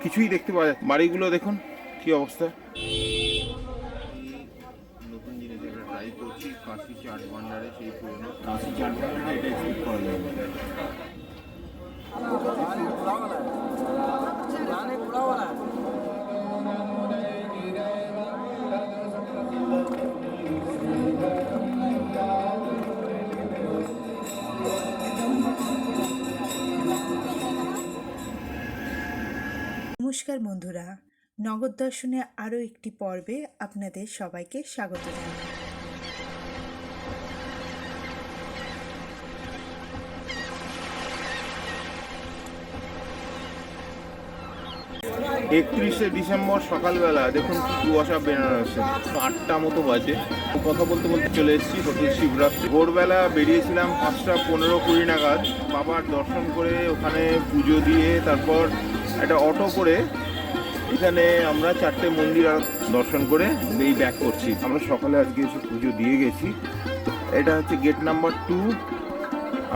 কিছুই দেখতে পাওয়া যায়। বাড়িগুলো দেখুন কি অবস্থা। নতুন জিনিস একটা ট্রাই করছি, কাশি চাট ভান্ডারে, সেই পুরোনো কাশি চাট ভান্ডারে এটা স্কিপ করা যায়। নমস্কার বন্ধুরা, নগর দর্শনে আরও একটি পর্বে আপনাদের সবাইকে স্বাগত জানাই। 31শে ডিসেম্বর সকালবেলা দেখুন কি কুয়াশা বেনারসে, 8টা মতো বাজে। কথা বলতে বলতে চলে এসেছি হোটেল শিবরাত্রি। ভোরবেলা বেরিয়েছিলাম 5টা 15-20 নাগাদ। বাবার দর্শন করে ওখানে পুজো দিয়ে তারপর একটা অটো করে এখানে আমরা 4টে মন্দির আর দর্শন করে এই ব্যাক করছি। আমরা সকালে আজকে এসে পুজো দিয়ে গেছি। এটা হচ্ছে গেট নাম্বার 2।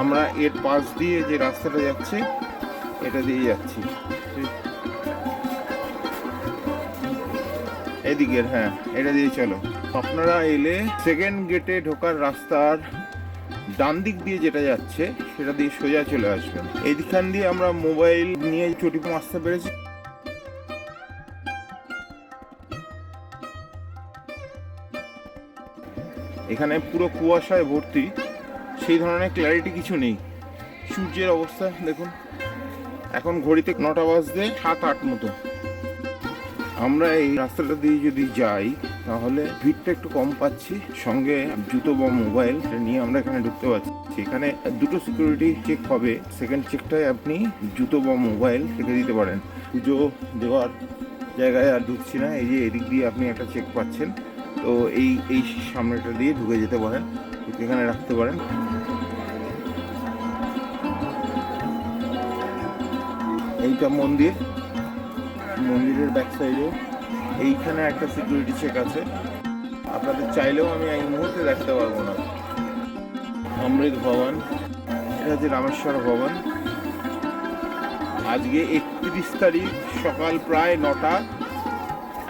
আমরা এর পাশ দিয়ে যে রাস্তাটা যাচ্ছে এটা দিয়ে যাচ্ছি এদিকের। হ্যাঁ, এটা দিয়ে চলো। আপনারা এলে সেকেন্ড গেটে ঢোকার রাস্তার ডান দিক দিয়ে যেটা যাচ্ছে সেটা দিয়ে সোজা চলে আসবেন। এইখান দিয়ে আমরা মোবাইল নিয়ে চটিপুম আসতে পেরেছি। এখানে পুরো কুয়াশায় ভর্তি, সেই ধরনের ক্ল্যারিটি কিছু নেই। সূর্যের অবস্থা দেখুন, এখন ঘড়িতে 9টা বাজতে 7-8 মতো। আমরা এই রাস্তাটা দিয়ে যদি যাই তাহলে ভিড়টা একটু কম পাচ্ছি, সঙ্গে জুতো বা মোবাইল নিয়ে আমরা এখানে ঢুকতে পারছি। এখানে দুটো সিকিউরিটি চেক হবে। সেকেন্ড চেকটায় আপনি জুতো বা মোবাইল রেখে দিতে পারেন। পুজো দেওয়ার জায়গায় আর ঢুকছি না, এই যে এদিক দিয়ে আপনি একটা চেক পাচ্ছেন, তো এই সামনেটা দিয়ে ঢুকে যেতে পারেন, এখানে রাখতে পারেন। এইটা মন্দিরের ব্যাক সাইডে এইখানে একটা সিকিউরিটি চেক আছে। আপনাদের চাইলেও আমি এই মুহূর্তে দেখাতে পারবো না। অমৃত ভবন, এটা হচ্ছে রামেশ্বর ভবন। আজকে 31 তারিখ, সকাল প্রায় 9টা।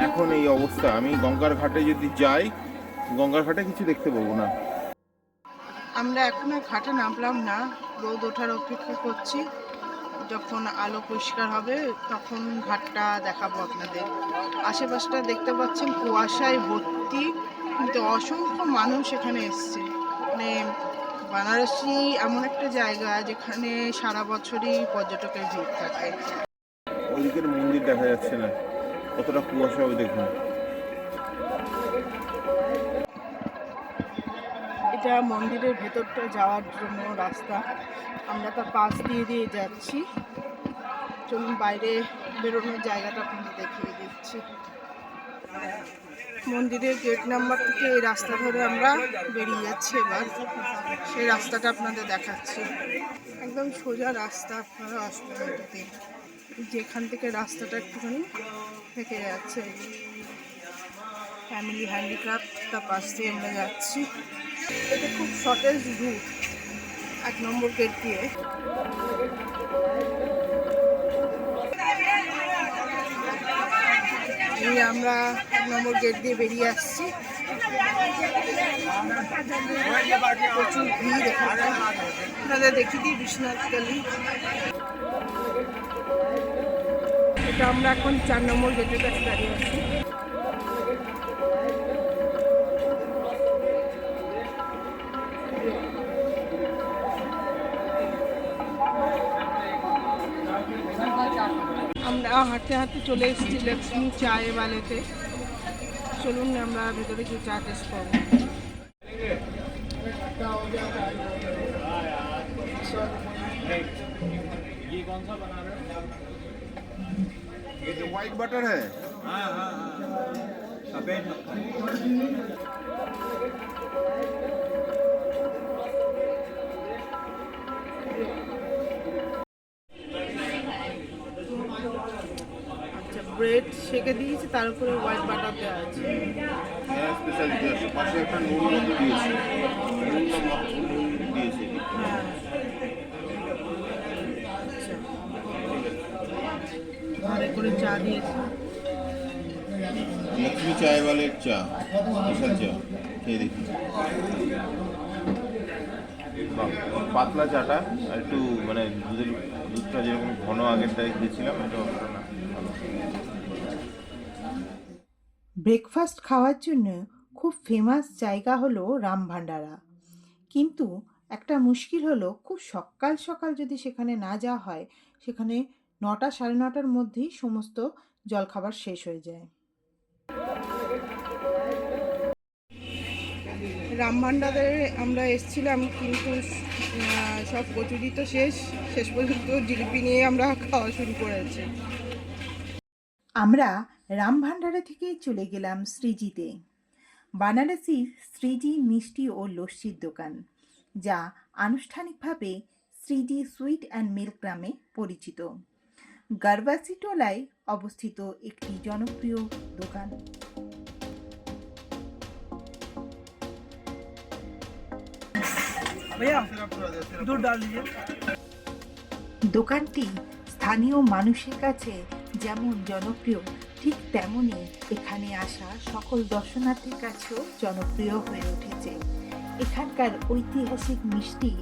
এখন এই অবস্থা। আমি গঙ্গার ঘাটে যদি যাই, গঙ্গার ঘাটে কিছু দেখতে পাবো না। আমরা এখনো ঘাটে নামলাম না, রোদ ওঠার অপেক্ষা করছি। যখন আলো পরিষ্কার হবে তখন ঘাটটা দেখাবো আপনাদের। আশেপাশটা দেখতে পাচ্ছেন কুয়াশায় ভর্তি, কিন্তু অসংখ্য মানুষ এখানে এসছে। মানে বানারসি এমন একটা জায়গা যেখানে সারা বছরই পর্যটকের ভিড় থাকে। ওইদিকের মন্দির দেখা যাচ্ছে না, কতটা কুয়াশা হবে দেখুন। এটা মন্দিরের ভেতরটা যাওয়ার জন্য রাস্তা, আমরা তার পাশ দিয়ে যাচ্ছি। চলুন বাইরে বেরোনোর জায়গাটা আপনাদের দেখিয়ে দিচ্ছি। মন্দিরের গেট নাম্বার থেকে এই রাস্তা ধরে আমরা বেরিয়ে যাচ্ছি। এবার সেই রাস্তাটা আপনাদের দেখাচ্ছি, একদম সোজা রাস্তা। আপনারা আসবেন এটাতে, যেখান থেকে রাস্তাটা একটুখানি থেকে যাচ্ছে। ফ্যামিলি হ্যান্ডিক্রাফট, তার পাশ দিয়ে আমরা যাচ্ছি। এটা খুব শর্টেস্ট রুট 1 নম্বর গেট দিয়ে। এই আমরা 1 নম্বর গেট দিয়ে বেরিয়ে আসছি। প্রচুর ভিড় এখানে। আপনাদের দেখিয়ে দিই বিশ্বনাথ গলি। এটা আমরা এখন 4 নম্বর গেটের কাছে দাঁড়িয়ে আছি। আমরা হাঁটতে হাঁটতে চলে এসেছি লক্ষ্মী চায় বালেতে। চলুন আমরা ভেতরে গিয়ে চা টেস্ট করবো। ये जो व्हाइट बटर है, हाँ हाँ हाँ सफेद मक्खन। আচ্ছা, ব্রেড সেকে দিয়েছে, তার উপরে হোয়াইট বাটার দেওয়া আছে। স্পেশালিটি আছে। পাশে একটা নুন মতো দিয়েছে, নুন দিয়েছে। হ্যাঁ, আচ্ছা। ঘরে করে চা দিয়েছে। লক্ষ্মী চায়ওয়ালের চা, স্পেশাল চা খেয়ে দেখি। বাহ, পাতলা চাটা আর একটু মানে দুধটা যেরকম ঘন আগেরটায় খেয়েছিলাম এটা অতটা না। ব্রেকফাস্ট খাওয়ার জন্য খুব ফেমাস জায়গা হলো রামভান্ডারা, কিন্তু একটা মুশকিল হলো খুব সকাল সকাল যদি সেখানে না যাওয়া হয়, সেখানে 9টা সাড়ে 9টার মধ্যেই সমস্ত জলখাবার শেষ হয়ে যায়। রামভান্ডারে আমরা এসেছিলাম, কিন্তু সব কচুরি তো শেষ পর্যন্ত জিলিপি নিয়ে আমরা খাওয়া শুরু করেছি। আমরা রামভান্ডারা থেকে চলে গেলাম শ্রীজিতে, বানারসি শ্রীজি মিষ্টি ও লস্যির দোকান, যা আনুষ্ঠানিকভাবে শ্রীজি সুইট অ্যান্ড মিল্ক নামে পরিচিত। গারবাসি টোলায় অবস্থিত একটি জনপ্রিয় দোকান। দোকানটি স্থানীয় মানুষের কাছে যেমন জনপ্রিয়, ঠিক তেমনই এখানে আসা সকল দর্শনার্থীর কাছেও জনপ্রিয় হয়ে উঠেছে। এখানকার ঐতিহাসিক মিষ্টি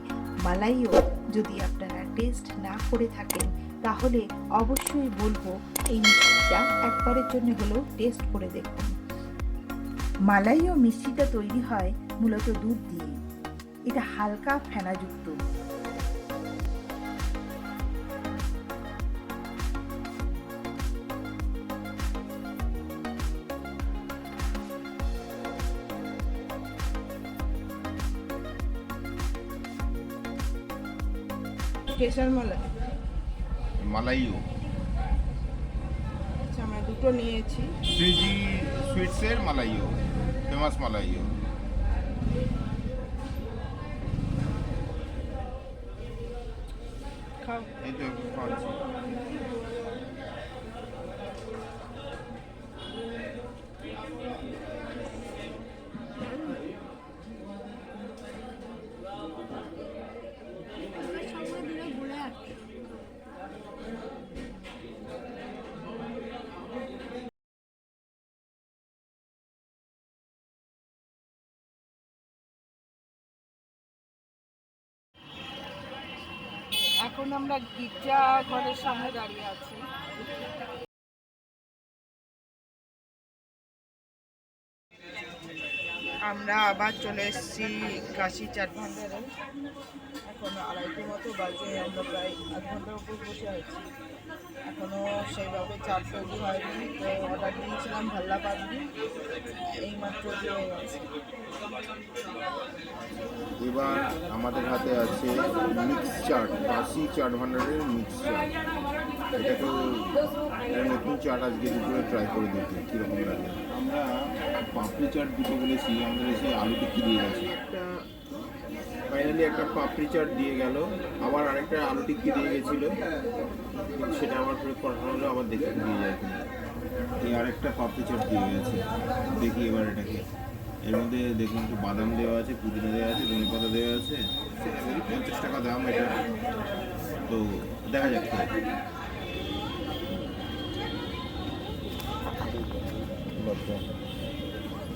মালাইও যদি আপনারা টেস্ট না করে থাকেন, তাহলে অবশ্যই বলবো এই মিষ্টিটা একবারের জন্য হলেও টেস্ট করে দেখুন। মালাইও মিষ্টিটা তৈরি হয় মূলত দুধ দিয়ে। এটা হালকা ফেনাযুক্ত। স্পেশাল মালাই, মালাইও আচ্ছা আমরা দুটো নিয়েছি। শ্রীজি সুইটসের মালাইও, ফেমাস মালাইও। খাও। এই তো একটু খাওয়াচ্ছি। এখন আমরা গির্জা ঘরের সামনে দাঁড়িয়ে আছি। আমরা আবার চলে এসেছি কাশী চাট ভান্ডারে। এখন 2:30 মতো বাজে, আমরা প্রায় 1 ঘন্টার উপর বসে আছি। এখনও সেইভাবে চাট তৈরি হয়নি, তো অর্ডার দিয়েছিলাম ভাল্লা পাবলি, এইমাত্র দিয়ে গেছে। এবার আমাদের হাতে আছে মিক্স চাট, কাশী চাট ভান্ডারের মিক্স চাট। এটাকেও একটা নতুন চাট আজকে দুপুরে ট্রাই করে দেখি কীরকম লাগে। আমরা পাপড়ি চাট দুটো বলেছি, আমাদের এসে আলু টিক্কি দিয়ে গেছে। ফাইনালি একটা পাপড়ি চাট দিয়ে গেল, আবার আরেকটা আলু টিক্কি দিয়ে গেছিলো, সেটা আবার ফেরত পাঠানো হলো, আবার দেখতে দিয়ে যায় কিনা। এই আরেকটা পাপড়ি চাট দিয়ে গেছে, দেখি এবার এটাকে। এর মধ্যে দেখুন একটু বাদাম দেওয়া আছে, পুদিনা দেওয়া আছে, ধনে পাতা দেওয়া আছে। 50 টাকা দাম এটা, তো দেখা যাক।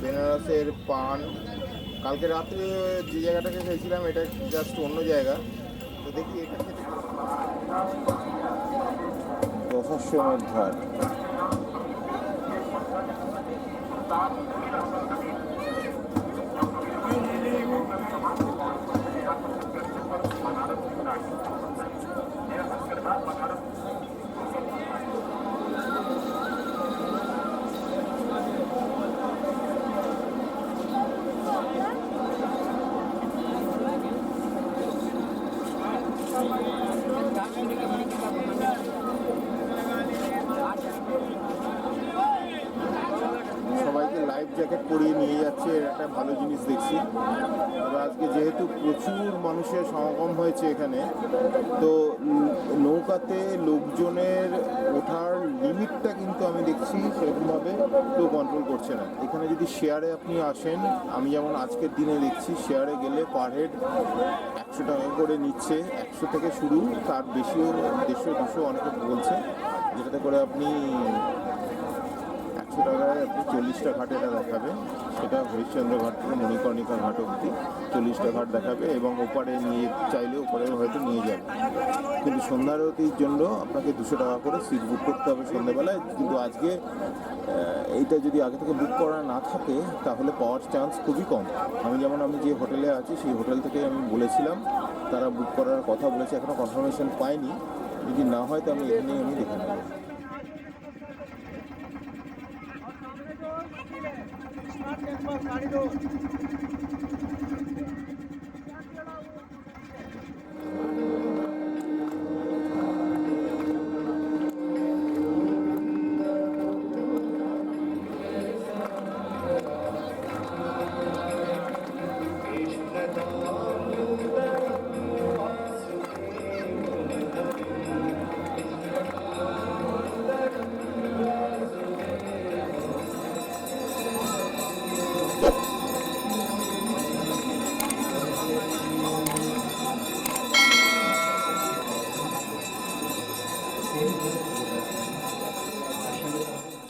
বেনারসের পান, কালকে রাত্রে যে জায়গাটাকে খেয়েছিলাম এটা জাস্ট অন্য জায়গা, তো দেখি এটা খেতে। দশাশ্বমেধ ঘাট, সবাইকে লাইফ জ্যাকেট পরিয়ে নিয়ে যাচ্ছে, এর একটা ভালো জিনিস দেখছি। তবে আজকে যেহেতু প্রচুর মানুষের সমাগম হয়েছে এখানে, তো নৌকাতে লোকজনের ওঠার লিমিটটা কিন্তু আমি দেখছি সেরকমভাবে কেউ কন্ট্রোল করছে না। এখানে যদি শেয়ারে আপনি আসেন, আমি যেমন আজকের দিনে দেখছি শেয়ারে গেলে পার হেড 100 টাকা করে নিচ্ছে, 100 থেকে শুরু, তার বেশিও 150 200 অনেকে বলছে। যেটাতে করে আপনি 100 টাকায় আপনি 40টা ঘাট এটা দেখাবে। সেটা হরিশ্চন্দ্র ঘাট থেকে মণিকর্ণিকা ঘাট অবধি 40টা ঘাট দেখাবে এবং ওপারে নিয়ে চাইলে ওপারে হয়তো নিয়ে যাবে। কিন্তু সন্ধ্যা আরতির জন্য আপনাকে 200 টাকা করে সিট বুক করতে হবে সন্ধ্যাবেলায়। কিন্তু আজকে এইটা যদি আগে থেকে বুক করা না থাকে তাহলে পাওয়ার চান্স খুবই কম। আমি যে হোটেলে আছি সেই হোটেল থেকে আমি বলেছিলাম, তারা বুক করার কথা বলেছে, এখনও কনফার্মেশন পাইনি। যদি না হয় তো আমি এখানেই দেখে নেব।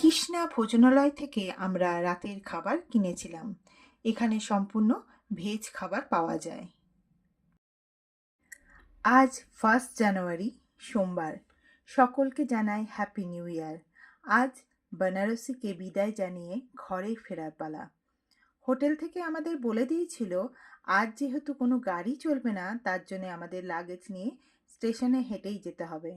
কৃষ্ণা ভোজনালয় থেকে আমরা রাতের খাবার কিনেছিলাম। এখানে সম্পূর্ণ ভেজ খাবার পাওয়া যায়। আজ 1 জানুয়ারি সোমবার। সকলকে জানাই হ্যাপি নিউ ইয়ার। আজ বেনারসিকে বিদায় জানিয়ে ঘরে ফেরার পালা। হোটেল থেকে আমাদের বলে দিয়েছিল আজ যেহেতু কোনো গাড়ি চলবে না, তার জন্য আমাদের লাগেজ নিয়ে স্টেশনে হেঁটেই যেতে হবে।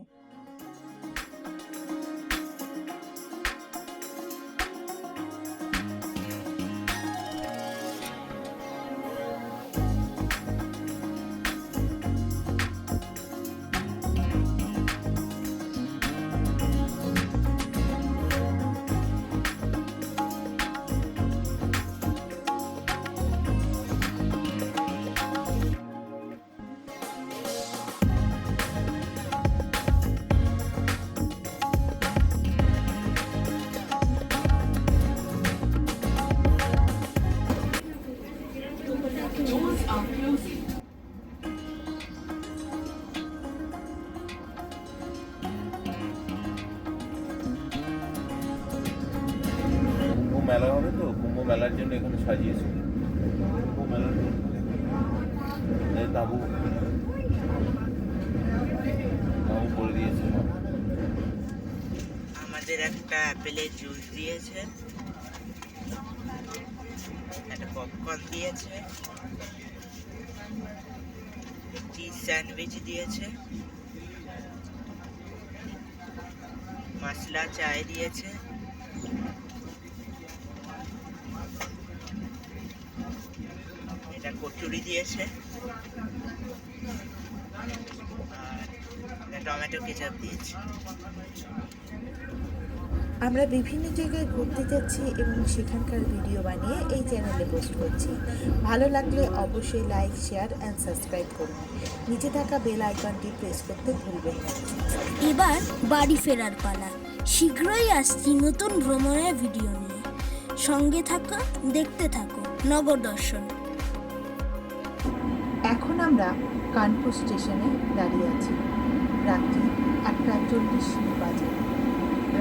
কুম্ভ মেলা হবে তো, কুম্ভ মেলার জন্য এখানে সাজিয়েছে। কুম্ভ মেলার জন্য এই তাবু করে দিয়েছে। আমাদের একটা অ্যাপেলের জুস দিয়েছে, একটা পপকর্ন দিয়েছে, চিজ স্যান্ডউইচ দিয়েছে, মশলা চায় দিয়েছে, এটা কচুরি দিয়েছে, আর এটা টমেটো কেচাপ দিয়েছে। আমরা বিভিন্ন জায়গায় ঘুরতে যাচ্ছি এবং সেখানকার ভিডিও বানিয়ে এই চ্যানেলে পোস্ট করছি। ভালো লাগলে অবশ্যই লাইক, শেয়ার অ্যান্ড সাবস্ক্রাইব করুন। নিচে থাকা বেল আইকনটি প্রেস করতে ভুলবেন না। এবার বাড়ি ফেরার পালা। শীঘ্রই আসছি নতুন ভ্রমণের ভিডিও নিয়ে। সঙ্গে থাকো, দেখতে থাকো নগর দর্শন। এখন আমরা কানপুর স্টেশনে দাঁড়িয়ে আছি। রাত্রি 1:40 বাজে।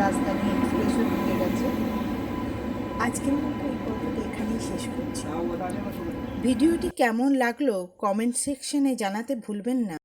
রাজধানী এক্সপ্রেসও ঢুকে গেছে। আজকের মতো এই পর্বটি এখানেই শেষ করছি। ভিডিওটি কেমন লাগলো কমেন্ট সেকশনে জানাতে ভুলবেন না।